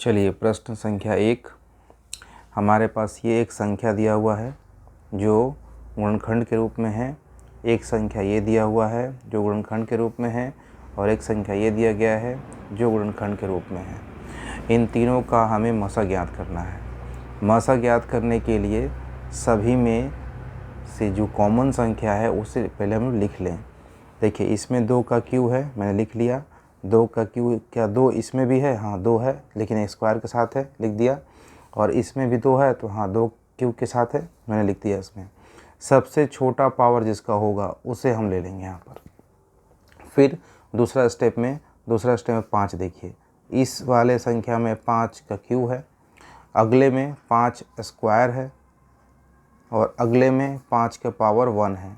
चलिए प्रश्न संख्या 1। हमारे पास ये एक संख्या दिया हुआ है जो गुणनखंड के रूप में है, एक संख्या ये दिया हुआ है जो गुणनखंड के रूप में है, और एक संख्या ये दिया गया है जो गुणनखंड के रूप में है। इन तीनों का हमें मसा ज्ञात करना है। मसा ज्ञात करने के लिए सभी में से जो कॉमन संख्या है उसे पहले हम लिख लें। देखिए इसमें 2 का क्यू है, मैंने लिख लिया। 2 का क्यू, क्या 2 इसमें भी है? हाँ 2 है, लेकिन स्क्वायर के साथ है, लिख दिया। और इसमें भी 2 है, तो हाँ 2 क्यू के साथ है, मैंने लिख दिया। इसमें सबसे छोटा पावर जिसका होगा उसे हम ले लेंगे यहाँ पर। फिर दूसरा स्टेप में 5 देखिए, इस वाले संख्या में 5 का क्यू है, अगले में 5 स्क्वायर है, और अगले में 5 के पावर 1 है।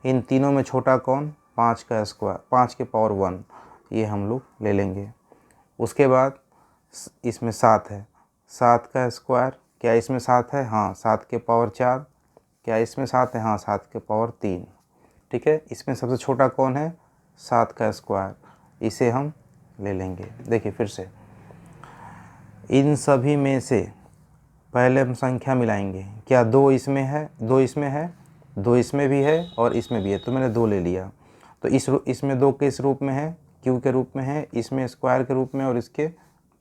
इन तीनों में छोटा कौन? 5 का स्क्वायर, 5 के पावर 1, ये हम लोग ले लेंगे। उसके बाद इसमें 7 है, 7 का स्क्वायर, क्या इसमें 7 है? हाँ 7 के पावर 4, क्या इसमें 7 है? हाँ 7 के पावर 3। ठीक है, इसमें सबसे छोटा कौन है? 7 का स्क्वायर, इसे हम ले लेंगे। देखिए फिर से इन सभी में से पहले हम संख्या मिलाएंगे। क्या 2 इसमें है? 2 इसमें है, 2 इसमें भी है, और इसमें भी है, तो मैंने 2 ले लिया। तो इसमें 2 किस रूप में है? क्यू के रूप में है, इसमें स्क्वायर के रूप में, और इसके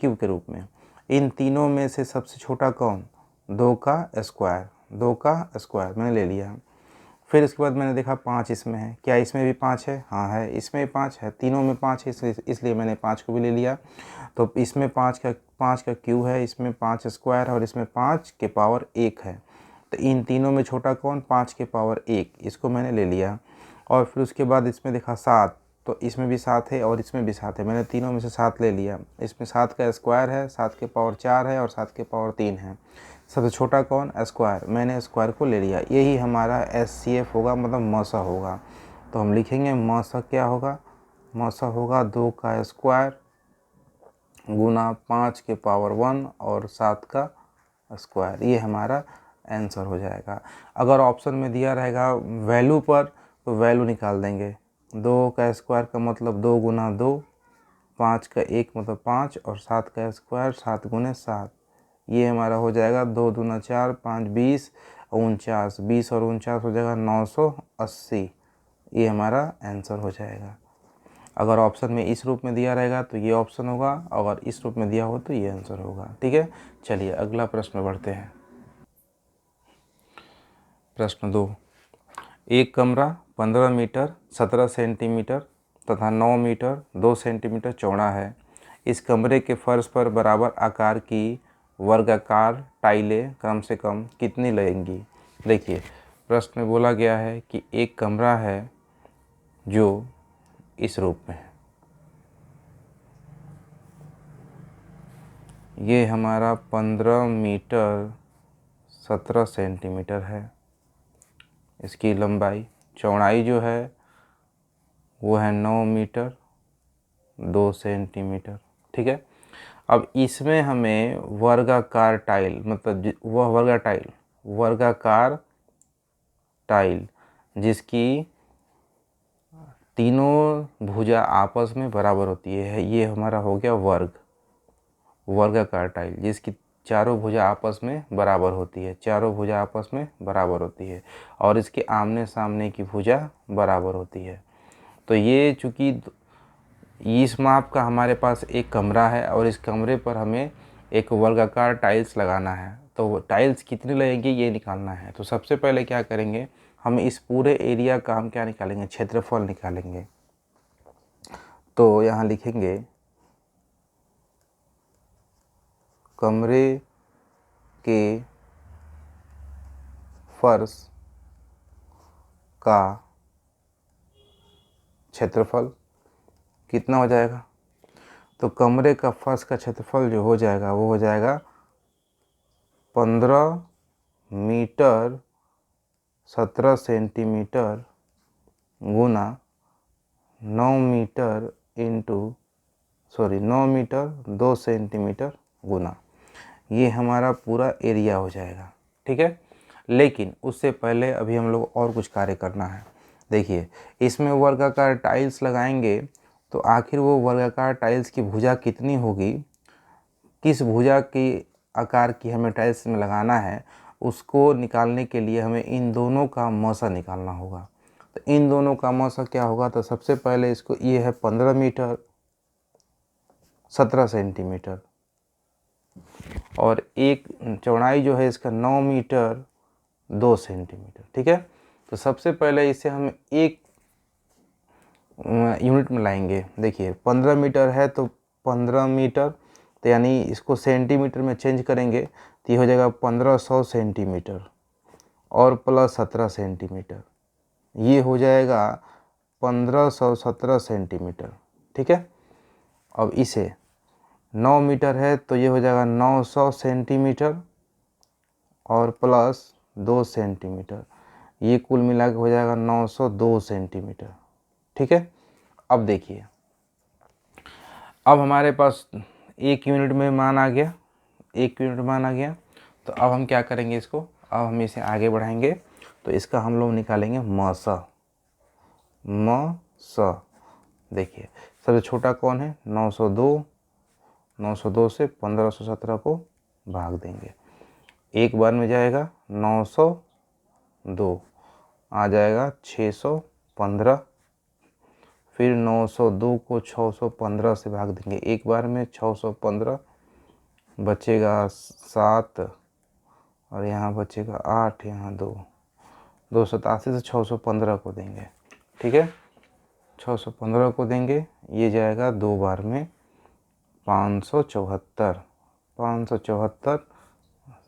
क्यू के रूप में। इन तीनों में से सबसे छोटा कौन? 2 का स्क्वायर, 2 का स्क्वायर मैंने ले लिया। फिर इसके बाद मैंने देखा 5 इसमें है, क्या इसमें भी 5 है? हाँ है, इसमें भी 5 है, तीनों में 5 है, इसलिए मैंने 5 को भी ले लिया। तो इसमें 5 का क्यू है, इसमें 5 स्क्वायर है, और इसमें 5 के पावर 1 है। तो इन तीनों में छोटा कौन? 5 के पावर 1, इसको मैंने ले लिया। और फिर उसके बाद इसमें देखा 7, तो इसमें भी 7 है और इसमें भी 7 है, मैंने तीनों में से 7 ले लिया। इसमें 7 का स्क्वायर है, 7 के पावर 4 है, और 7 के पावर 3 है। सबसे छोटा कौन? स्क्वायर, मैंने स्क्वायर को ले लिया। यही हमारा SCF होगा, मतलब मसा होगा। तो हम लिखेंगे मसा क्या होगा? मसा होगा 2 का स्क्वायर गुना 5 के पावर 1 और 7 का स्क्वायर। ये हमारा आंसर हो जाएगा। अगर ऑप्शन में दिया रहेगा वैल्यू पर, तो वैल्यू निकाल देंगे। 2 का स्क्वायर का मतलब 2 गुना 2, 5 का 1 मतलब 5, और 7 का स्क्वायर 7 गुने 7। ये हमारा हो जाएगा 2 दूना 4, 5 20, 49, 20 और 49 हो जाएगा 980। ये हमारा आंसर हो जाएगा। अगर ऑप्शन में इस रूप में दिया रहेगा तो ये ऑप्शन होगा, अगर इस रूप में दिया हो तो ये आंसर होगा। ठीक है, चलिए अगला प्रश्न में बढ़ते हैं। प्रश्न 2। एक कमरा 15 मीटर 17 सेंटीमीटर तथा 9 मीटर 2 सेंटीमीटर चौड़ा है। इस कमरे के फर्श पर बराबर आकार की वर्गाकार टाइलें कम से कम कितनी लगेंगी? देखिए प्रश्न में बोला गया है कि एक कमरा है जो इस रूप में है। ये हमारा 15 मीटर 17 सेंटीमीटर है, इसकी लंबाई। चौड़ाई जो है वो है 9 मीटर 2 सेंटीमीटर। ठीक है, अब इसमें हमें वर्गाकार टाइल, मतलब वह वर्गाकार टाइल जिसकी तीनों भुजा आपस में बराबर होती है, ये हमारा हो गया वर्गाकार टाइल जिसकी चारों भुजा आपस में बराबर होती है, चारों भुजा आपस में बराबर होती है, और इसके आमने सामने की भुजा बराबर होती है। तो ये चूँकि इस माप का हमारे पास एक कमरा है, और इस कमरे पर हमें एक वर्गाकार टाइल्स लगाना है, तो टाइल्स कितनी लगेंगी ये निकालना है। तो सबसे पहले क्या करेंगे, हम इस पूरे एरिया का हम क्या निकालेंगे? क्षेत्रफल निकालेंगे। तो यहाँ लिखेंगे कमरे के फर्श का क्षेत्रफल कितना हो जाएगा? तो कमरे का फर्श का क्षेत्रफल जो हो जाएगा वो हो जाएगा 15 मीटर 17 सेंटीमीटर गुना 9 मीटर 9 मीटर 2 सेंटीमीटर गुना, ये हमारा पूरा एरिया हो जाएगा। ठीक है, लेकिन उससे पहले अभी हम लोग और कुछ कार्य करना है। देखिए इसमें वर्गाकार टाइल्स लगाएंगे, तो आखिर वो वर्गाकार टाइल्स की भुजा कितनी होगी? किस भुजा के आकार की हमें टाइल्स में लगाना है, उसको निकालने के लिए हमें इन दोनों का मौसा निकालना होगा। तो इन दोनों का मौसा क्या होगा, तो सबसे पहले इसको, ये है 15 मीटर 17 सेंटीमीटर, और एक चौड़ाई जो है इसका 9 मीटर 2 सेंटीमीटर। ठीक है, तो सबसे पहले इसे हम एक यूनिट में लाएंगे। देखिए 15 मीटर है तो 15 मीटर, तो यानी इसको सेंटीमीटर में चेंज करेंगे तो ये हो जाएगा 1500 सेंटीमीटर और प्लस 17 सेंटीमीटर, ये हो जाएगा 1517 सेंटीमीटर। ठीक है, अब इसे 9 मीटर है तो ये हो जाएगा 900 सेंटीमीटर और प्लस 2 सेंटीमीटर, ये कुल मिला के हो जाएगा 902 सेंटीमीटर। ठीक है, अब देखिए, अब हमारे पास एक यूनिट में मान आ गया, एक यूनिट मान आ गया। तो अब हम क्या करेंगे, इसको अब हम इसे आगे बढ़ाएंगे, तो इसका हम लोग निकालेंगे मौसा। देखिए सबसे छोटा कौन है, 902, 902 से 1517 को भाग देंगे, एक बार में जाएगा 902, आ जाएगा 615, फिर 902 को 615 से भाग देंगे, एक बार में 615, बचेगा 7 और यहाँ बचेगा 8, यहाँ 2, 287 से 615 को देंगे। ठीक है, 615 को देंगे, ये जाएगा दो बार में 574, 574,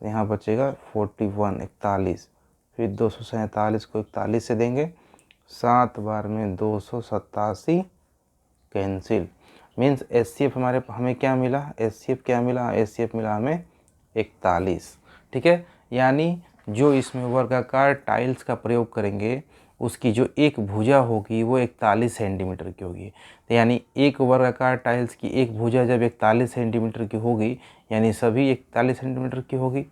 यहाँ बचेगा 41 41, फिर 247 को 41 से देंगे, 7 बार में 287 कैंसिल, मीन्स HCF हमें क्या मिला, HCF क्या मिला, HCF मिला हमें 41। ठीक है, यानी जो इसमें वर्गाकार टाइल्स का प्रयोग करेंगे उसकी जो एक भुजा होगी वो 41 सेंटीमीटर की होगी। तो यानी एक वर्गाकार टाइल्स की एक भुजा जब 41 सेंटीमीटर की होगी, यानी सभी 41 सेंटीमीटर की होगी,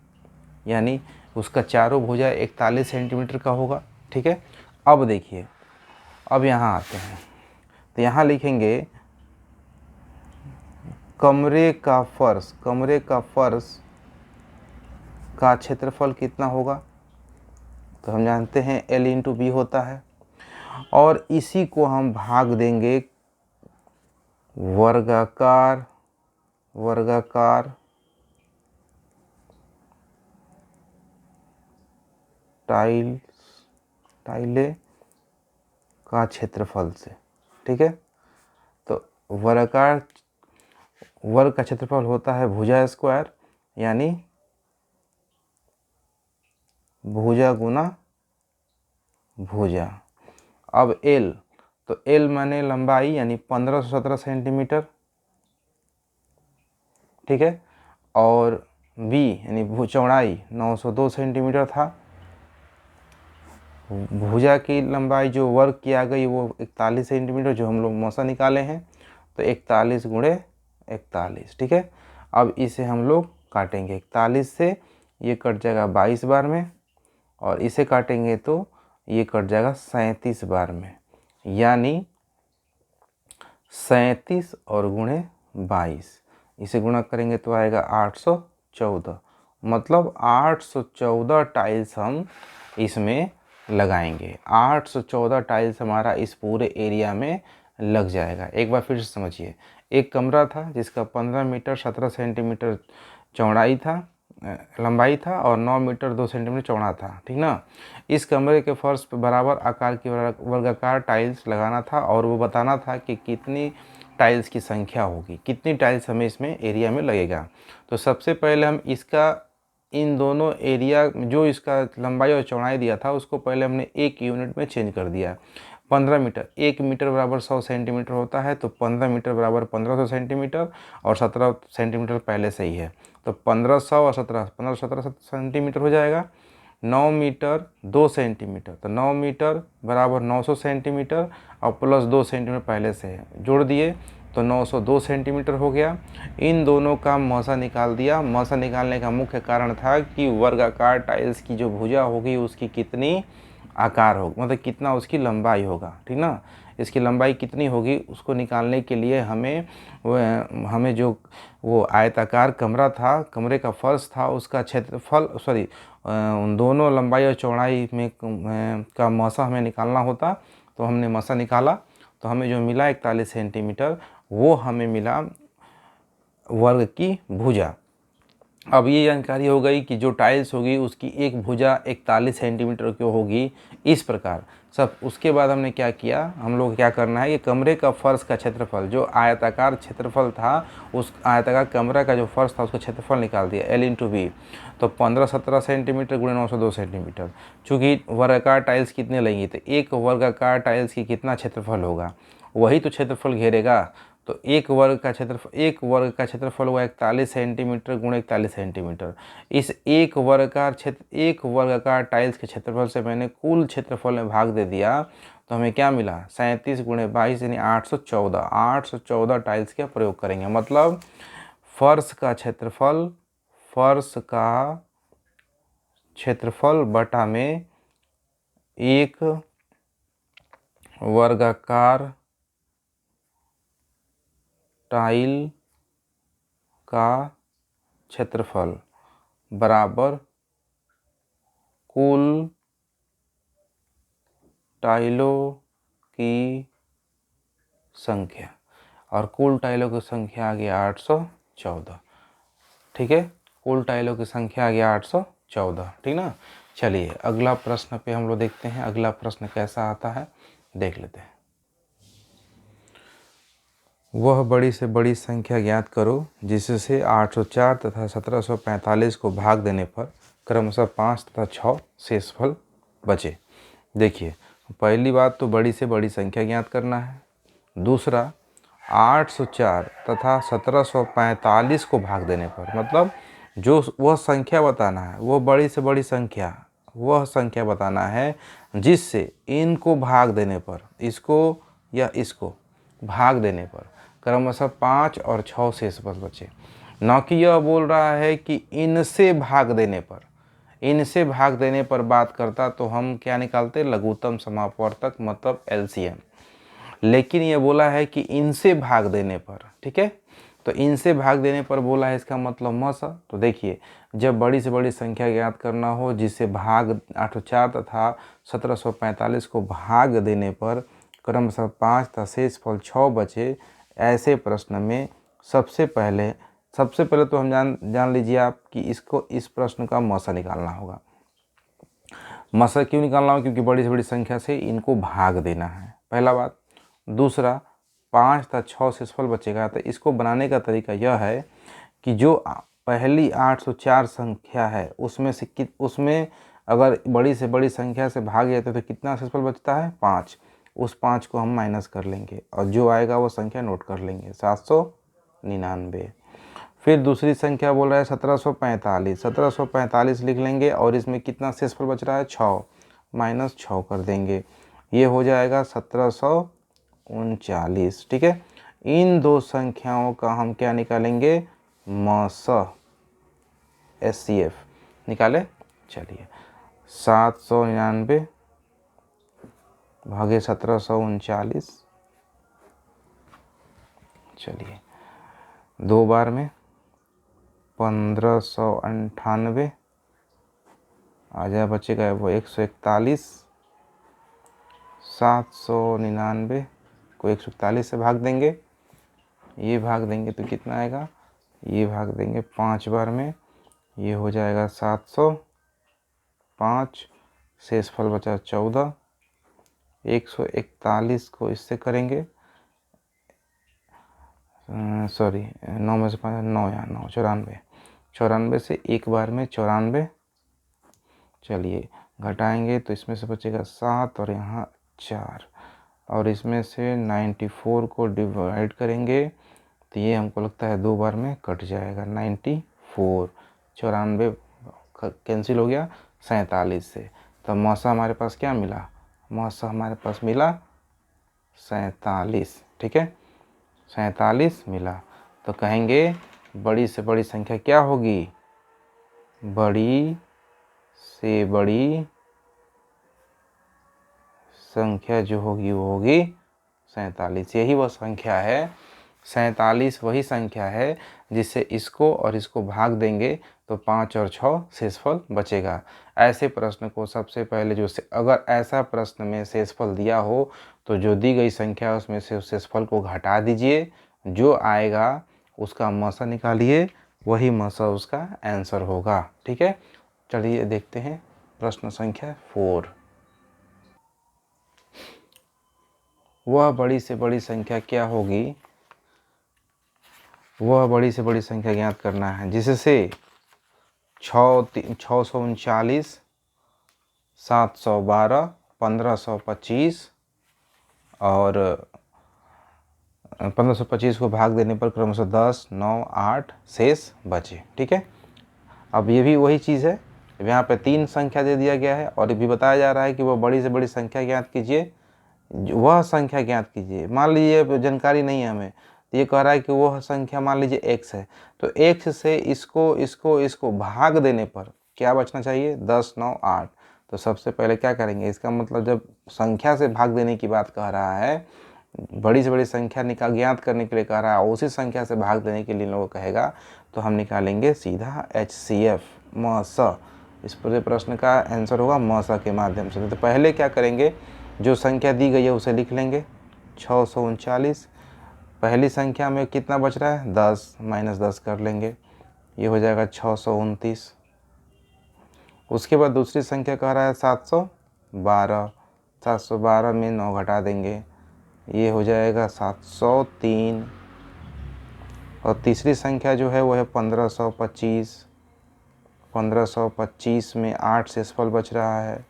यानी उसका चारों भुजा 41 सेंटीमीटर का होगा। ठीक है, अब देखिए, अब यहाँ आते हैं, तो यहाँ लिखेंगे कमरे का फर्श, कमरे का फर्श का क्षेत्रफल कितना होगा, तो हम जानते हैं L इंटू बी होता है, और इसी को हम भाग देंगे वर्गाकार टाइले का क्षेत्रफल से। ठीक है, तो वर्ग का क्षेत्रफल होता है भुजा स्क्वायर, यानी भुजा गुना भुजा। अब L, तो L माने लंबाई, यानी 1517 सेंटीमीटर। ठीक है, और B यानी चौड़ाई 902 सेंटीमीटर था। भुजा की लंबाई जो वर्ग किया गई वो 41 सेंटीमीटर, जो हम लोग मौसा निकाले हैं, तो 41 गुणे 41। ठीक है, अब इसे हम लोग काटेंगे, 41 से ये कट जाएगा 22 बार में, और इसे काटेंगे तो ये कट जाएगा 37 बार में, यानी 37 और गुणे 22, इसे गुणा करेंगे तो आएगा 814, मतलब 814 टाइल्स हम इसमें लगाएंगे। 814 टाइल्स हमारा इस पूरे एरिया में लग जाएगा। एक बार फिर से समझिए, एक कमरा था जिसका 15 मीटर 17 सेंटीमीटर चौड़ाई था, लंबाई था, और 9 मीटर 2 सेंटीमीटर चौड़ा था। ठीक ना, इस कमरे के फर्श पर बराबर आकार की वर्गाकार टाइल्स लगाना था, और वो बताना था कि कितनी टाइल्स की संख्या होगी, कितनी टाइल्स हमें इसमें एरिया में लगेगा। तो सबसे पहले हम इसका, इन दोनों एरिया जो इसका लंबाई और चौड़ाई दिया था उसको पहले हमने एक यूनिट में चेंज कर दिया। 15 मीटर, 1 मीटर बराबर 100 सेंटीमीटर होता है, तो 15 मीटर बराबर 1500 सेंटीमीटर, और 17 सेंटीमीटर पहले से ही है, तो 1500 और 17 सेंटीमीटर हो जाएगा। 9 मीटर 2 सेंटीमीटर, तो 9 मीटर बराबर 900 सेंटीमीटर और प्लस 2 सेंटीमीटर पहले से है, जोड़ दिए तो 902 सेंटीमीटर हो गया। इन दोनों का मौसा निकाल दिया। मौसा निकालने का मुख्य कारण था कि वर्गाकार टाइल्स की जो भुजा होगी उसकी कितनी आकार होगा, मतलब कितना उसकी लंबाई होगा। ठीक ना, इसकी लंबाई कितनी होगी उसको निकालने के लिए हमें जो वो आयताकार कमरा था, कमरे का फर्श था, उसका क्षेत्रफल उन दोनों लंबाई और चौड़ाई में का मसा हमें निकालना होता। तो हमने मसा निकाला तो हमें जो मिला 41 सेंटीमीटर, वो हमें मिला वर्ग की भुजा। अब ये जानकारी हो गई कि जो टाइल्स होगी उसकी एक भुजा 41 सेंटीमीटर की होगी, इस प्रकार सब। उसके बाद हमने क्या किया, हम लोग क्या करना है कि कमरे का फर्श का क्षेत्रफल, जो आयताकार क्षेत्रफल था, उस आयताकार कमरा का जो फर्श था उसका क्षेत्रफल निकाल दिया, L इंटू बी। तो 15-17 सेंटीमीटर गुणे 902 सेंटीमीटर। चूँकि वर्गाकार टाइल्स कितने लेंगी तो एक वर्गाकार टाइल्स की कितना क्षेत्रफल होगा, वही तो क्षेत्रफल घेरेगा। तो एक वर्ग का क्षेत्रफल हुआ 41 सेंटीमीटर गुणे 41 सेंटीमीटर। इस एक वर्गाकार टाइल्स के क्षेत्रफल से मैंने कुल क्षेत्रफल में भाग दे दिया, तो हमें क्या मिला, 37 गुणे 22 यानी 814 टाइल्स का प्रयोग करेंगे। मतलब फर्श का क्षेत्रफल बटा में एक वर्गाकार टाइल का क्षेत्रफल बराबर कुल टाइलों की संख्या, और कुल टाइलों की संख्या आ गया 814। ठीक है, कुल टाइलों की संख्या आ गया 814। ठीक ना। चलिए अगला प्रश्न पे हम लोग देखते हैं, अगला प्रश्न कैसा आता है देख लेते हैं। वह बड़ी से बड़ी संख्या ज्ञात करो जिससे 804 तथा 1745 को भाग देने पर क्रमशः 5 तथा 6 शेषफल बचे। देखिए, पहली बात तो बड़ी से बड़ी संख्या ज्ञात करना है। दूसरा, 804 तथा 1745 को भाग देने पर, मतलब जो वह संख्या बताना है, वो बड़ी से बड़ी संख्या, वह संख्या बताना है जिससे इनको भाग देने पर, इसको या इसको भाग देने पर क्रमशः 5 और 6 शेषफल बचे। न कि यह बोल रहा है कि इनसे भाग देने पर, इनसे भाग देने पर बात करता तो हम क्या निकालते, लघुत्तम समापवर्तक मतलब LCM। लेकिन ये बोला है कि इनसे भाग देने पर, ठीक है, तो इनसे भाग देने पर बोला है, इसका मतलब मसा। तो देखिए, जब बड़ी से बड़ी संख्या ज्ञात करना हो जिससे भाग 804 तथा 1745 को भाग देने पर क्रमशः 5 तथा शेषफल 6 बचे, ऐसे प्रश्न में सबसे पहले तो हम जान लीजिए आप कि इस प्रश्न का मसा निकालना होगा। मसा क्यों निकालना होगा, क्योंकि बड़ी से बड़ी संख्या से इनको भाग देना है, पहला बात। दूसरा, 5 तथा 6 शेषफल बचेगा, तो इसको बनाने का तरीका यह है कि जो पहली 804 संख्या है उसमें अगर बड़ी से बड़ी संख्या से भाग जाते तो कितना शेषफल बचता है, 5। उस 5 को हम माइनस कर लेंगे और जो आएगा वो संख्या नोट कर लेंगे, 799। फिर दूसरी संख्या बोल रहा है 1745 लिख लेंगे और इसमें कितना शेषफल बच रहा है, 6, माइनस 6 कर देंगे, ये हो जाएगा 1739। ठीक है, इन दो संख्याओं का हम क्या निकालेंगे, मसा, SCF निकाले। चलिए, 799 भागे 1739, चलिए 2 बार में 1598 आ जाए, बचेगा वो 141। 799 को 141 से भाग देंगे, ये भाग देंगे तो कितना आएगा, ये भाग देंगे 5 बार में, ये हो जाएगा 705। शेषफल बचा 14। 141 को इससे करेंगे, सॉरी 9 में से 5, 9 यहाँ 9, 94। 94 से एक बार में 94, चलिए घटाएंगे तो इसमें से बचेगा 7 और यहाँ 4, और इसमें से 94 को डिवाइड करेंगे तो ये हमको लगता है 2 बार में कट जाएगा, 94। 94 कैंसिल हो गया 47 से, तो मसा हमारे पास क्या मिला, मसा हमारे पास मिला 47। ठीक है, 47 मिला। तो कहेंगे बड़ी से बड़ी संख्या क्या होगी, बड़ी से बड़ी संख्या जो होगी वो होगी 47। यही वह संख्या है, 47 वही संख्या है जिससे इसको और इसको भाग देंगे तो 5 और 6 शेषफल बचेगा। ऐसे प्रश्न को सबसे पहले अगर ऐसा प्रश्न में शेषफल दिया हो तो जो दी गई संख्या है उसमें से उस शेषफल को घटा दीजिए, जो आएगा उसका मसा निकालिए, वही मसा उसका आंसर होगा। ठीक है, चलिए देखते हैं प्रश्न संख्या 4। वह बड़ी से बड़ी संख्या क्या होगी? वह बड़ी से बड़ी संख्या ज्ञात करना है जिससे 639, 712, 1525 और 1525 को भाग देने पर क्रमशः 10, 9, 8 शेष बचे। ठीक है, अब ये भी वही चीज़ है, यहाँ पे 3 संख्या दे दिया गया है और ये भी बताया जा रहा है कि वह बड़ी से बड़ी संख्या ज्ञात कीजिए, वह संख्या ज्ञात कीजिए। मान लीजिए जानकारी नहीं है हमें, तो ये कह रहा है कि वह संख्या मान लीजिए x है, तो x से इसको भाग देने पर क्या बचना चाहिए? 10, 9, 8। तो सबसे पहले क्या करेंगे, इसका मतलब जब संख्या से भाग देने की बात कह रहा है, बड़ी से बड़ी संख्या ज्ञात करने के लिए कह रहा है, उसी संख्या से भाग देने के लिए लोग कहेगा, तो हम निकालेंगे सीधा HCF मस। इस पूरे प्रश्न का आंसर होगा मस के माध्यम से। तो पहले क्या करेंगे, जो संख्या दी गई है उसे लिख लेंगे 639। पहली संख्या में कितना बच रहा है? 10, -10 कर लेंगे, ये हो जाएगा 629। उसके बाद दूसरी संख्या कह रहा है 712, 712 में 9 घटा देंगे, ये हो जाएगा 703। और तीसरी संख्या जो है वो है 1525, 1525 में 8 शेषफल बच रहा है,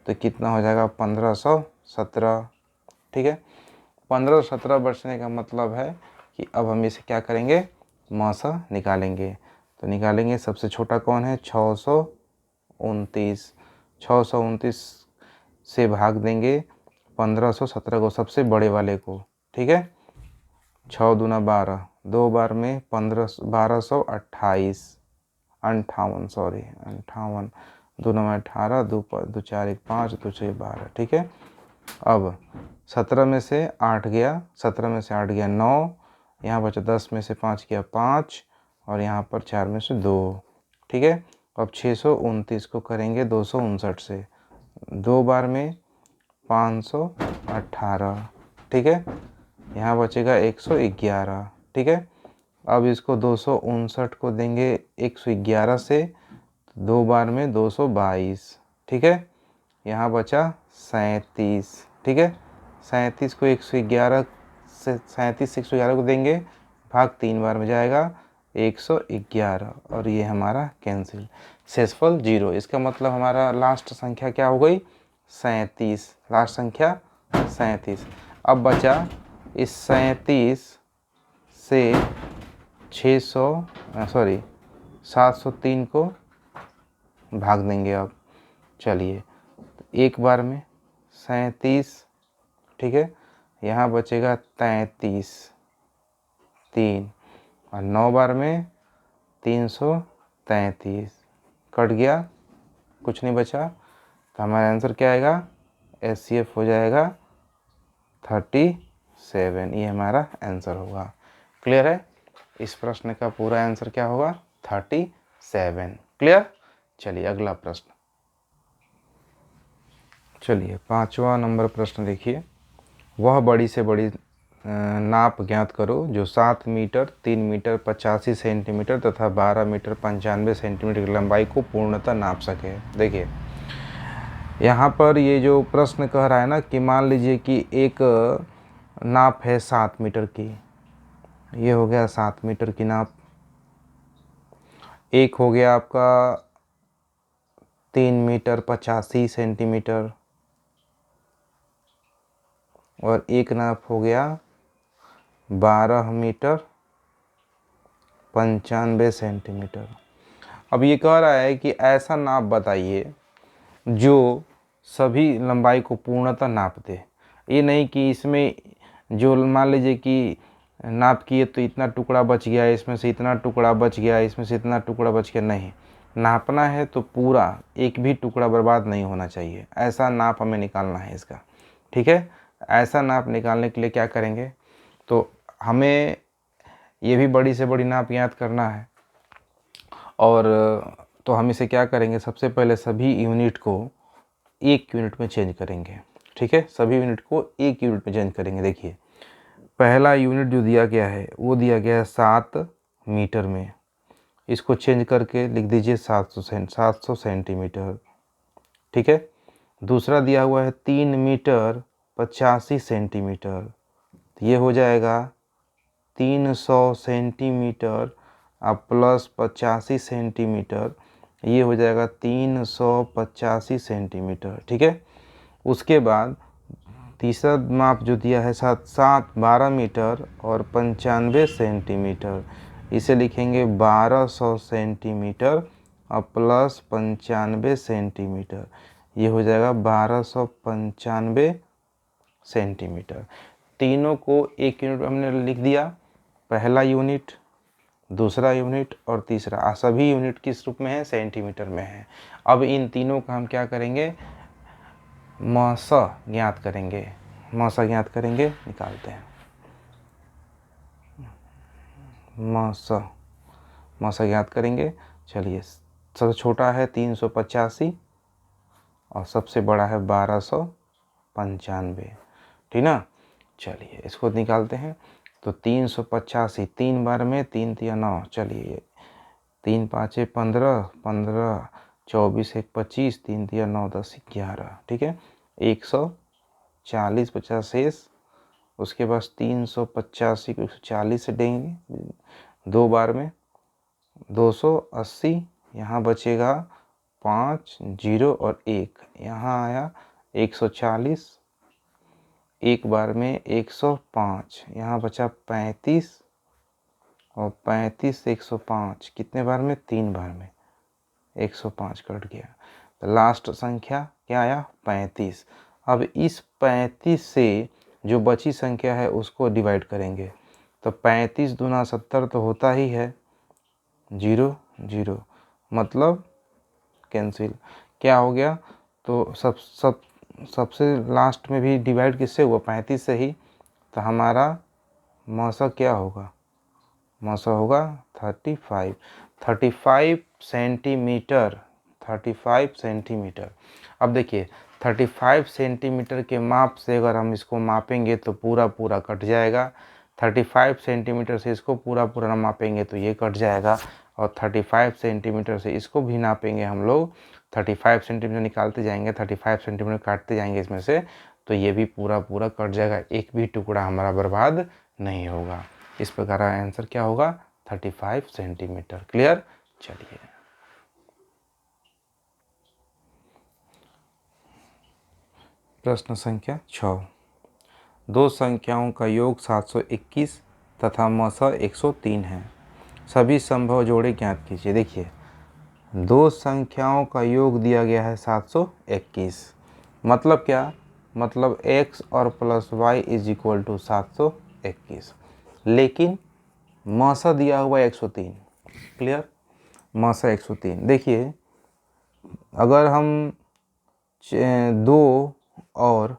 तो कितना हो जाएगा? 1517। ठीक है, 1517 बचने का मतलब है कि अब हम इसे क्या करेंगे, मसा निकालेंगे। तो निकालेंगे, सबसे छोटा कौन है? 629। 629 से भाग देंगे 1517 को, सबसे बड़े वाले को। ठीक है, 6 दूना 12, 2 बार में 1228, 58, 2 9 18, 2 4 1 5, 2 6 12। ठीक है, अब 17 में से 8 गया, 17 में से 8 गया 9, यहाँ बचा 10 में से 5 गया 5 और यहाँ पर 4 में से 2। ठीक है, अब 629 को करेंगे 259 से, 2 बार में 518। ठीक है, यहाँ बचेगा 111। ठीक है, अब इसको 259 को देंगे 111 से, 2 बार में 222। ठीक है, यहाँ बचा 37। ठीक है, 37 को 111 से, 37 से 111 को देंगे, भाग 3 बार में जाएगा 111 और ये हमारा कैंसिल, शेषफल 0। इसका मतलब हमारा लास्ट संख्या क्या हो गई? 37। लास्ट संख्या 37। अब बचा इस 37 से 703 को भाग देंगे। अब चलिए, एक बार में 37। ठीक है, यहाँ बचेगा 33, 3 और 9 बार में 333, कट गया, कुछ नहीं बचा, तो हमारा आंसर क्या आएगा? HCF हो जाएगा 37। ये हमारा आंसर होगा। क्लियर है? इस प्रश्न का पूरा आंसर क्या होगा? 37। क्लियर? चलिए अगला प्रश्न। चलिए 5वां नंबर प्रश्न देखिए। वह बड़ी से बड़ी नाप ज्ञात करो जो 7 मीटर, 3 मीटर 85 सेंटीमीटर तथा 12 मीटर 95 सेंटीमीटर की लंबाई को पूर्णतः नाप सके। देखिए यहाँ पर ये जो प्रश्न कह रहा है ना कि मान लीजिए कि एक नाप है 7 मीटर की, ये हो गया 7 मीटर की नाप। एक हो गया आपका 3 मीटर 85 सेंटीमीटर और एक नाप हो गया 12 मीटर 95 सेंटीमीटर। अब ये कह रहा है कि ऐसा नाप बताइए जो सभी लंबाई को पूर्णतः नाप दे। ये नहीं कि इसमें जो मान लीजिए कि नाप किए तो इतना टुकड़ा बच गया, इसमें से इतना टुकड़ा बच गया, इसमें से इतना टुकड़ा बच गया, नहीं। नापना है तो पूरा एक भी टुकड़ा बर्बाद नहीं होना चाहिए, ऐसा नाप हमें निकालना है इसका। ठीक है, ऐसा नाप निकालने के लिए क्या करेंगे, तो हमें ये भी बड़ी से बड़ी नाप याद करना है। और तो हम इसे क्या करेंगे, सबसे पहले सभी यूनिट को 1 यूनिट में चेंज करेंगे। ठीक है, सभी यूनिट को 1 यूनिट में चेंज करेंगे। देखिए पहला यूनिट जो दिया गया है वो दिया गया है 7 मीटर में, इसको चेंज करके लिख दीजिए 700 सेंटीमीटर। ठीक है, दूसरा दिया हुआ है 3 मीटर 85 सेंटीमीटर, ये हो जाएगा 300 सेंटीमीटर अब प्लस 85 सेंटीमीटर, ये हो जाएगा 385 सेंटीमीटर। ठीक है, उसके बाद तीसरा माप जो दिया है 12 मीटर और 95 सेंटीमीटर, इसे लिखेंगे 1200 सेंटीमीटर और प्लस 95 सेंटीमीटर, ये हो जाएगा 1295 सेंटीमीटर। तीनों को 1 यूनिट हमने लिख दिया, पहला यूनिट, दूसरा यूनिट और तीसरा, सभी यूनिट किस रूप में है, सेंटीमीटर में है। अब इन तीनों का हम क्या करेंगे, मौसा ज्ञात करेंगे। मौसा ज्ञात करेंगे, निकालते हैं मौसा ज्ञात करेंगे। चलिए, सबसे छोटा है 385 और सबसे बड़ा है 1295। ठीक ना, चलिए इसको निकालते हैं। तो 385 3 बार में 3 तिया 9, चलिए 3 पाँचे 15, 15 24 1 25, 3 तिया 9 10 11। ठीक है, 140 50 शेष, उसके बाद 385 को 140 से देंगे 2 बार में 280, यहाँ बचेगा 5 0 और 1, यहाँ आया 140, एक बार में 105, यहाँ बचा 35 और 35 105, कितने बार में, 3 बार में 105 कट गया। तो लास्ट संख्या क्या आया, 35। अब इस 35 से जो बची संख्या है उसको डिवाइड करेंगे। तो 35 दूना 70 तो होता ही है, 0 0 मतलब कैंसिल। क्या हो गया, तो सबसे लास्ट में भी डिवाइड किससे हुआ, 35 से ही। तो हमारा मौसा क्या होगा, मौसा होगा 35 सेंटीमीटर। 35 सेंटीमीटर। अब देखिए 35 सेंटीमीटर के माप से अगर हम इसको मापेंगे तो पूरा पूरा कट जाएगा। 35 सेंटीमीटर से इसको पूरा पूरा मापेंगे तो ये कट जाएगा, और 35 सेंटीमीटर से इसको भी नापेंगे हम लोग, 35 सेंटीमीटर निकालते जाएंगे, 35 सेंटीमीटर काटते जाएंगे इसमें से, तो ये भी पूरा पूरा कट जाएगा, एक भी टुकड़ा हमारा बर्बाद नहीं होगा। इस प्रकार आंसर क्या होगा, 35 सेंटीमीटर। क्लियर। चलिए प्रश्न संख्या 6। दो संख्याओं का योग 721 तथा मौसा 103 है, सभी संभव जोड़े ज्ञात कीजिए। देखिए दो संख्याओं का योग दिया गया है 721, मतलब क्या, मतलब x और plus y is equal to 721, लेकिन मौसा दिया हुआ 103। क्लियर, मौसा 103। देखिए अगर हम 2 और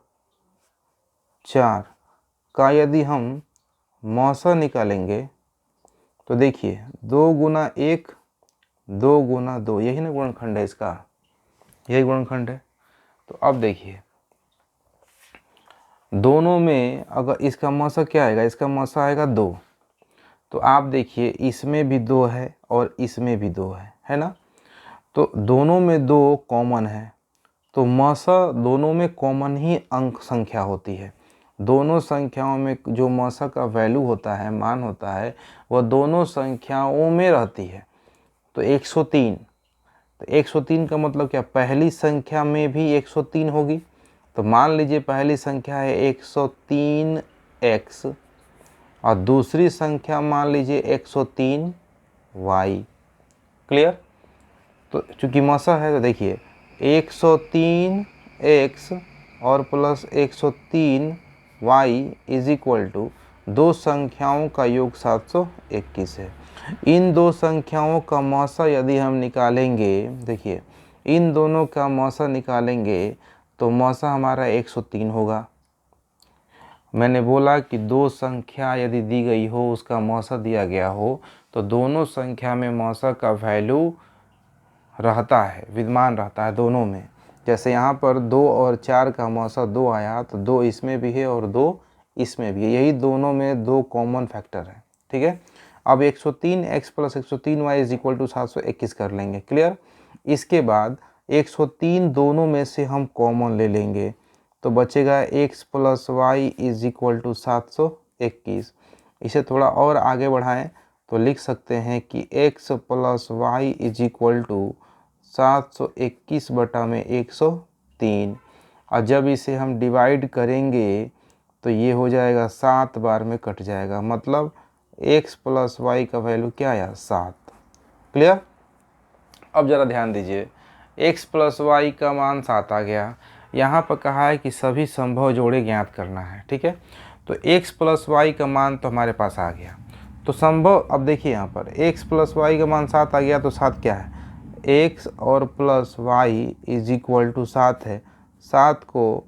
4 का यदि हम मौसा निकालेंगे तो देखिए 2 गुना 1 2 गुना 2, यही ना गुणनखंड है इसका, यही गुणनखंड है। तो अब देखिए दोनों में अगर इसका मौसा क्या आएगा, इसका मौसा आएगा 2। तो आप देखिए इसमें भी 2 है और इसमें भी 2 है ना, तो दोनों में 2 कॉमन है, तो मौसा दोनों में कॉमन ही अंक संख्या होती है। दोनों संख्याओं में जो मौसा का वैल्यू होता है, मान होता है, वह दोनों संख्याओं में रहती है। तो 103, तो 103 का मतलब क्या, पहली संख्या में भी 103 होगी। तो मान लीजिए पहली संख्या है 103x और दूसरी संख्या मान लीजिए 103y। क्लियर। तो चूंकि मौसा है तो देखिए 103x और plus 103y is equal to दो संख्याओं का योग 721 है। इन दो संख्याओं का मौसा यदि हम निकालेंगे, देखिए इन दोनों का मौसा निकालेंगे तो मौसा हमारा 103 होगा। मैंने बोला कि दो संख्या यदि दी गई हो, उसका मौसा दिया गया हो, तो दोनों संख्या में मौसा का वैल्यू रहता है, विद्यमान रहता है दोनों में। जैसे यहाँ पर 2 और 4 का मौसा 2 आया, तो 2 इसमें भी है और 2 इसमें भी है, यही दोनों में 2 कॉमन फैक्टर है। ठीक है, अब 103x + 103y = 721 कर लेंगे। क्लियर। इसके बाद 103 दोनों में से हम कॉमन ले लेंगे, तो बचेगा x + y = 721। इसे थोड़ा और आगे बढ़ाएं तो लिख सकते हैं कि x + y = 721 बटा में 103। और जब इसे हम डिवाइड करेंगे तो ये हो जाएगा 7 बार में कट जाएगा, मतलब x + y का वैल्यू क्या आया, 7। क्लियर। अब ज़रा ध्यान दीजिए, x + y का मान 7 आ गया। यहाँ पर कहा है कि सभी संभव जोड़े ज्ञात करना है। ठीक है, तो x + y का मान तो हमारे पास आ गया, तो संभव, अब देखिए यहाँ पर x + y का मान 7 आ गया, तो 7 क्या है, x और प्लस y = 7 है। 7 को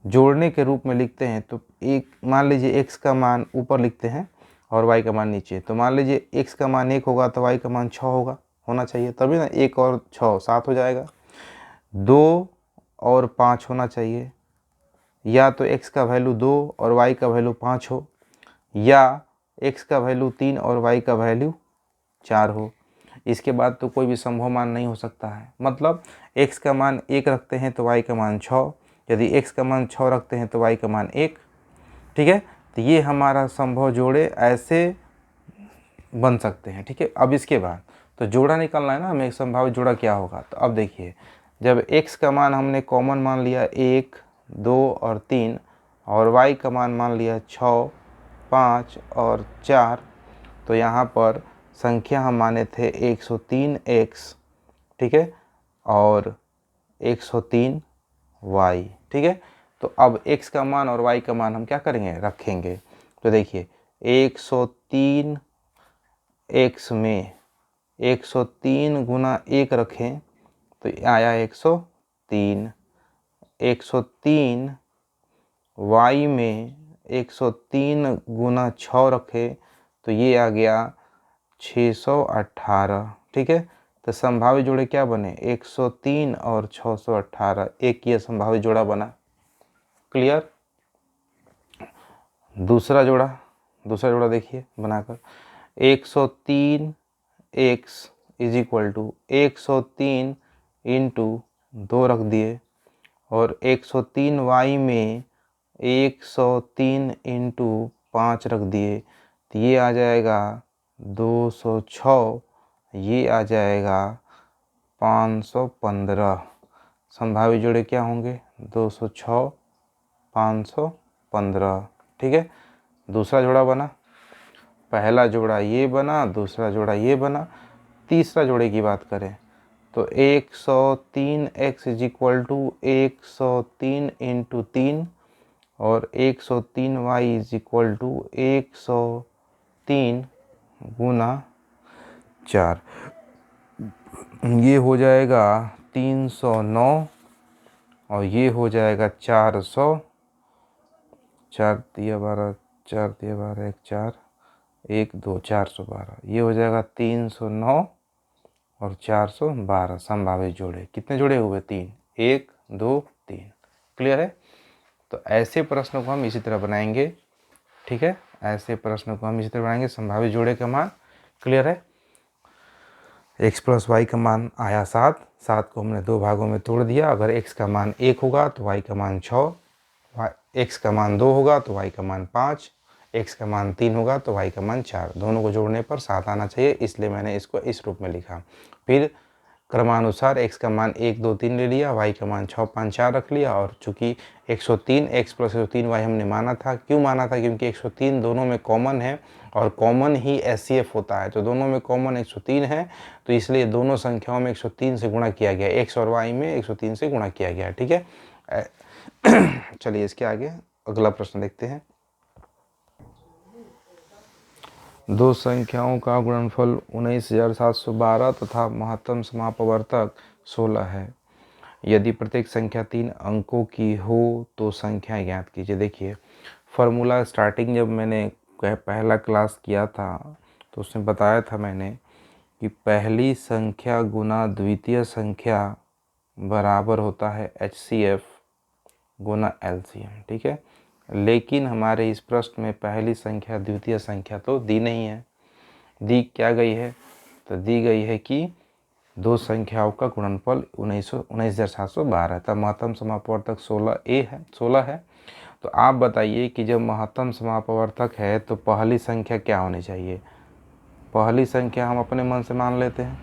जोड़ने के रूप में लिखते हैं, तो एक मान लीजिए x का मान ऊपर लिखते हैं और y का मान नीचे, तो मान लीजिए x का मान 1 होगा तो y का मान 6 होना चाहिए, तभी ना 1 और 6 7 हो जाएगा। 2 और 5 होना चाहिए, या तो x का वैल्यू 2 और y का वैल्यू 5 हो, या x का वैल्यू 3 और y का वैल्यू 4 हो। इसके बाद तो कोई भी संभव मान नहीं हो सकता है। मतलब x का मान 1 रखते हैं तो y का मान 6, यदि x का मान 6 रखते हैं तो y का मान 1। ठीक है, तो ये हमारा संभव जोड़े ऐसे बन सकते हैं। ठीक है, अब इसके बाद तो जोड़ा निकालना है ना हमें, संभावित जोड़ा क्या होगा। तो अब देखिए, जब x का मान हमने कॉमन मान लिया 1, 2 और 3, और y का मान लिया 6, 5 और 4, तो यहाँ पर संख्या हम माने थे 103x। ठीक है, और 103y। ठीक है, तो अब x का मान और y का मान हम क्या करेंगे, रखेंगे। तो देखिए 103x में 103 गुना 1 रखें तो आया 103। 103 y में 103 गुना 6 रखें तो ये आ गया 618। ठीक है, तो संभावित जोड़े क्या बने, 103 और 618, एक ये संभावित जोड़ा बना। क्लियर। दूसरा जोड़ा देखिए बनाकर, 103x = 103 इंटू 2 रख दिए, और 103y में 103 इंटू 5 रख दिए, तो ये आ जाएगा 206, ये आ जाएगा 515। संभावित जोड़े क्या होंगे, 206, 515। ठीक है, दूसरा जोड़ा बना, पहला जोड़ा ये बना, दूसरा जोड़ा ये बना। तीसरा जोड़े की बात करें तो 103x = 103 इंटू 3, और 103y = 103 गुना 4, ये हो जाएगा 309, और ये हो जाएगा 400। 4 दिया 12, 4 दिया 12, 1 4, 1 2, 412, ये हो जाएगा 309 और 412 संभावित जोड़े। कितने जोड़े हुए, 3, 1 2 3। क्लियर है। तो ऐसे प्रश्नों को हम इसी तरह बनाएंगे। ठीक है, ऐसे प्रश्नों को हम इसी तरह बनाएंगे, संभावित जोड़े का मान। क्लियर है। x + y का मान आया 7, 7 को हमने 2 भागों में तोड़ दिया। अगर x का मान 1 होगा तो y का मान 6, x का मान 2 होगा तो y का मान 5, x का मान 3 होगा तो y का मान 4। दोनों को जोड़ने पर 7 आना चाहिए, इसलिए मैंने इसको इस रूप में लिखा। फिर क्रमानुसार x का मान 1 2 3 ले लिया, y का मान 6 5 4 रख लिया, और चूंकि 103 x + 103y हमने माना था। क्यों माना था, क्योंकि 103 दोनों में कॉमन है, और कॉमन ही SCF होता है, तो दोनों में कॉमन 103 है, तो इसलिए दोनों संख्याओं में 103 से गुणा किया गया, x और y में 103 से गुणा किया गया। ठीक है, चलिए इसके आगे अगला प्रश्न देखते हैं। दो संख्याओं का गुणनफल 19,712 तथा महत्तम समापवर्तक 16 है। यदि प्रत्येक संख्या 3 अंकों की हो तो संख्या ज्ञात कीजिए। देखिए फार्मूला स्टार्टिंग जब मैंने पहला क्लास किया था तो उसमें बताया था मैंने कि पहली संख्या गुना द्वितीय संख्या बराबर होता है HCF गुना LCM, ठीक है। लेकिन हमारे इस प्रश्न में पहली संख्या द्वितीय संख्या तो दी नहीं है। दी क्या गई है? तो दी गई है कि दो संख्याओं का गुणनफल 19,712 तब महत्तम समापवर्तक 16 है। तो आप बताइए कि जब महत्तम समापवर्तक है तो पहली संख्या क्या होनी चाहिए? पहली संख्या हम अपने मन से मान लेते हैं।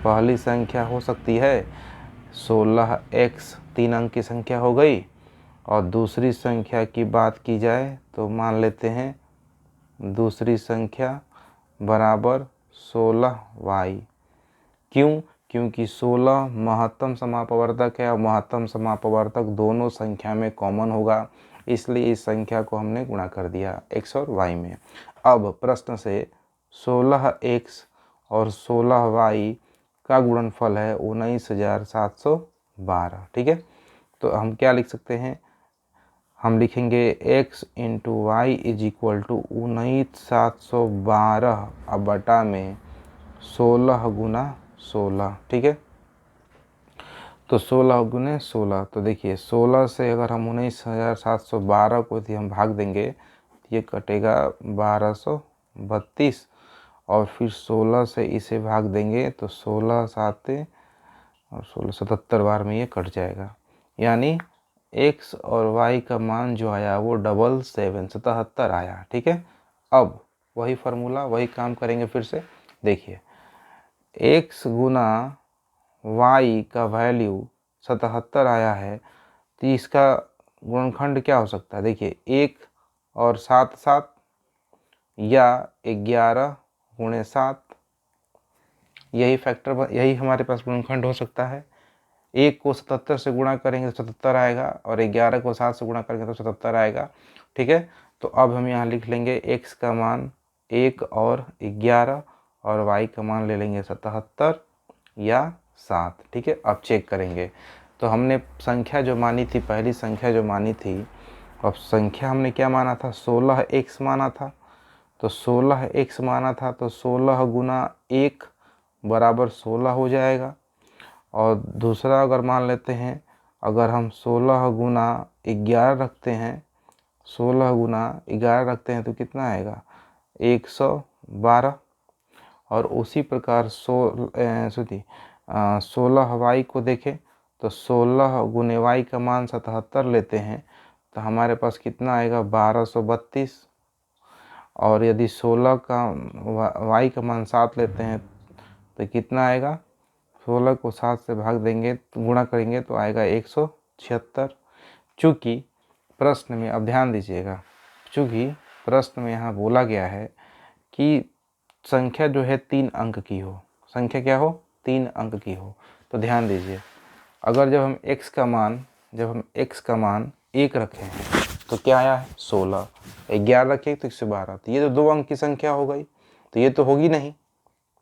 पहली संख्या हो सकती है 16x 3 अंक की संख्या हो गई, और दूसरी संख्या की बात की जाए तो मान लेते हैं दूसरी संख्या बराबर 16y। क्यों? क्योंकि 16 महत्तम समापवर्तक है और महत्तम समापवर्तक दोनों संख्या में कॉमन होगा, इसलिए इस संख्या को हमने गुणा कर दिया x और y में। अब प्रश्न से 16x और 16y का गुणनफल है 19,712, ठीक है। तो हम क्या लिख सकते हैं? हम लिखेंगे x into y is equal to 19,712 अब बटा में 16 गुना 16, ठीक है। तो 16 गुने 16, तो देखिए 16 से अगर हम 19,712 को यदि हम भाग देंगे तो ये कटेगा 1232, और फिर 16 से इसे भाग देंगे तो 16 7 और 16 77 बार में ये कट जाएगा। यानी x और y का मान जो आया वो 77 आया, ठीक है। अब वही फार्मूला वही काम करेंगे फिर से। देखिए x गुना y का वैल्यू 77 आया है, तो इसका गुणनखंड क्या हो सकता है? देखिए 1 और 7 7 या 11 गुणे 7, यही फैक्टर यही हमारे पास गुणनखंड हो सकता है। 1 को 77 से गुणा करेंगे तो 77 आएगा, और 11 को 7 से गुणा करेंगे तो 77 आएगा, ठीक है। तो अब हम यहाँ लिख लेंगे x का मान 1 और 11 और y का मान ले लेंगे 77 या 7, ठीक है। अब चेक करेंगे तो हमने संख्या जो मानी थी, पहली संख्या जो मानी थी, अब संख्या हमने क्या माना था? 16x माना था। तो 16x माना था तो 16 गुना 1 बराबर 16 हो जाएगा। और दूसरा अगर मान लेते हैं, अगर हम 16 गुना 11 रखते हैं, 16 गुना 11 रखते हैं तो कितना आएगा? 112। और उसी प्रकार 16 वाई को देखें तो 16 गुने वाई का मान 77 लेते हैं तो हमारे पास कितना आएगा? 1232। और यदि 16 का वाई का मान 7 लेते हैं तो कितना आएगा? 16 को 7 से भाग देंगे तो गुणा करेंगे तो आएगा 176। चूँकि प्रश्न में, अब ध्यान दीजिएगा, चूँकि प्रश्न में यहाँ बोला गया है कि संख्या जो है 3 अंक की हो, संख्या क्या हो? 3 अंक की हो। तो ध्यान दीजिए, अगर जब हम x का मान 1 रखे हैं तो क्या आया है? 16। 11 रखे तो 112, तो ये तो 2 अंक की संख्या हो गई, तो ये तो होगी नहीं,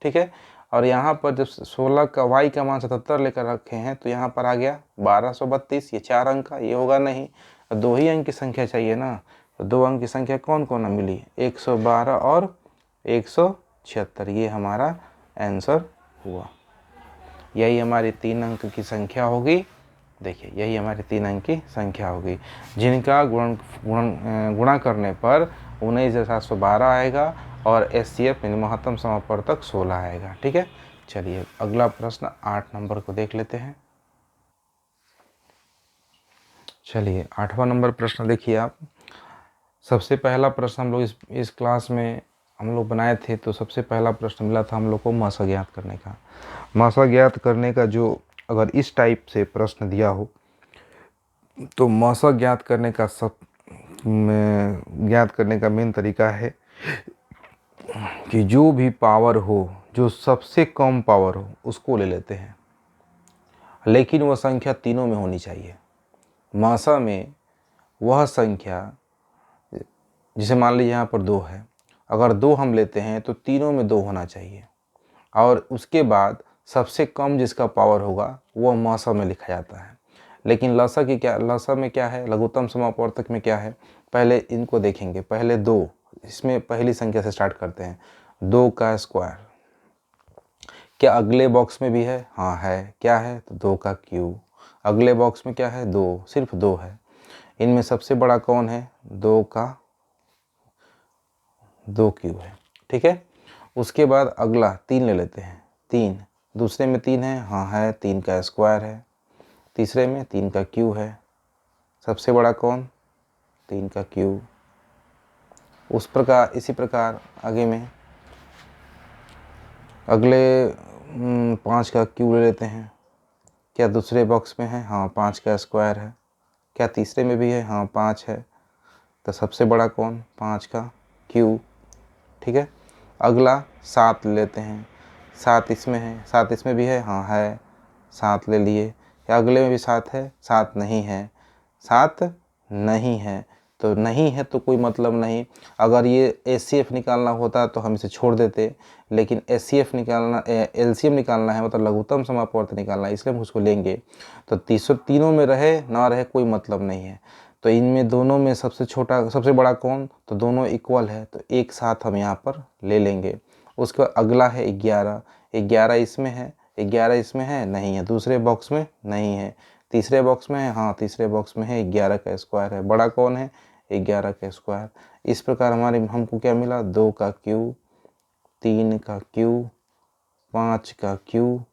ठीक है। और यहाँ पर जब 16 का y का मान 77 लेकर रखे हैं तो यहाँ पर आ गया 1232, ये 4 अंक का, ये होगा नहीं। 2 ही अंक की संख्या चाहिए ना, तो 2 अंक की संख्या कौन कौन मिली? 112 और 176, ये हमारा आंसर हुआ। यही हमारी 3 अंक की संख्या होगी। देखिए यही हमारी 3 अंक की संख्या होगी जिनका गुणा करने पर 19,712 आएगा और HCF यानी महत्तम समापवर्तक 16 आएगा, ठीक है। चलिए अगला प्रश्न 8 नंबर को देख लेते हैं। चलिए 8वां नंबर प्रश्न देखिए आप। सबसे पहला प्रश्न हम लोग इस क्लास में हम लोग बनाए थे, तो सबसे पहला प्रश्न मिला था हम लोग को मासा ज्ञात करने का। मासा ज्ञात करने का जो अगर इस टाइप से प्रश्न दिया हो तो मासा ज्ञात करने का मेन तरीका है कि जो भी पावर हो, जो सबसे कम पावर हो, उसको ले लेते हैं, लेकिन वह संख्या तीनों में होनी चाहिए। मासा में वह संख्या, जिसे मान लीजिए यहाँ पर 2 है, अगर 2 हम लेते हैं तो तीनों में 2 होना चाहिए, और उसके बाद सबसे कम जिसका पावर होगा वह मासा में लिखा जाता है। लेकिन लसा की क्या, लसा में क्या है, लघुत्तम समापवर्तक में क्या है, पहले इनको देखेंगे। पहले 2, इसमें पहली संख्या से स्टार्ट करते हैं। 2 का स्क्वायर, क्या अगले बॉक्स में भी है? हाँ है। क्या है? तो 2 का क्यूब। अगले बॉक्स में क्या है? 2, सिर्फ 2 है। इनमें सबसे बड़ा कौन है? 2 का 2 क्यूब है। ठीक है, उसके बाद अगला 3 ले लेते हैं। 3, दूसरे में 3 है? हाँ है। 3 का स्क्वायर है। तीसरे में 3 का क्यूब है। सबसे बड़ा कौन? 3 का क्यूब। उस प्रकार, इसी प्रकार आगे में अगले 5 का क्यूब ले लेते हैं। क्या दूसरे बॉक्स में है? हाँ, 5 का स्क्वायर है। क्या तीसरे में भी है? हाँ, 5 है। तो सबसे बड़ा कौन? 5 का क्यूब। ठीक है, अगला 7 ले लेते हैं। 7 इसमें है? 7 इसमें भी है? हाँ है। 7 ले लिए। क्या अगले में भी 7 है? 7 नहीं है। 7 नहीं है, तो नहीं है तो कोई मतलब नहीं। अगर ये एचसीएफ निकालना होता तो हम इसे छोड़ देते, लेकिन एचसीएफ निकालना, एलसीएम निकालना है, मतलब लघुत्तम समापवर्त निकालना है, इसलिए हम उसको लेंगे। तो तीनों में रहे ना रहे कोई मतलब नहीं है। तो इनमें दोनों में सबसे छोटा, सबसे बड़ा कौन? तो दोनों इक्वल है, तो एक साथ हम यहाँ पर ले लेंगे। उसके बाद अगला है 11। 11 इसमें है? 11 इसमें है? नहीं है। दूसरे बॉक्स में? नहीं है। तीसरे बॉक्स में है? हाँ, तीसरे बॉक्स में है। 11 का स्क्वायर है। बड़ा कौन है? 11 का स्क्वायर। इस प्रकार हमको क्या मिला? 2 का क्यूब, 3 का क्यूब, 5 का क्यूब,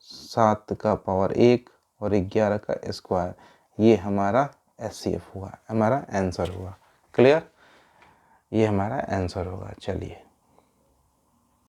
7 का पावर 1 और 11 का स्क्वायर। ये हमारा एचसीएफ हुआ, हमारा आंसर हुआ। क्लियर? ये हमारा आंसर होगा। चलिए।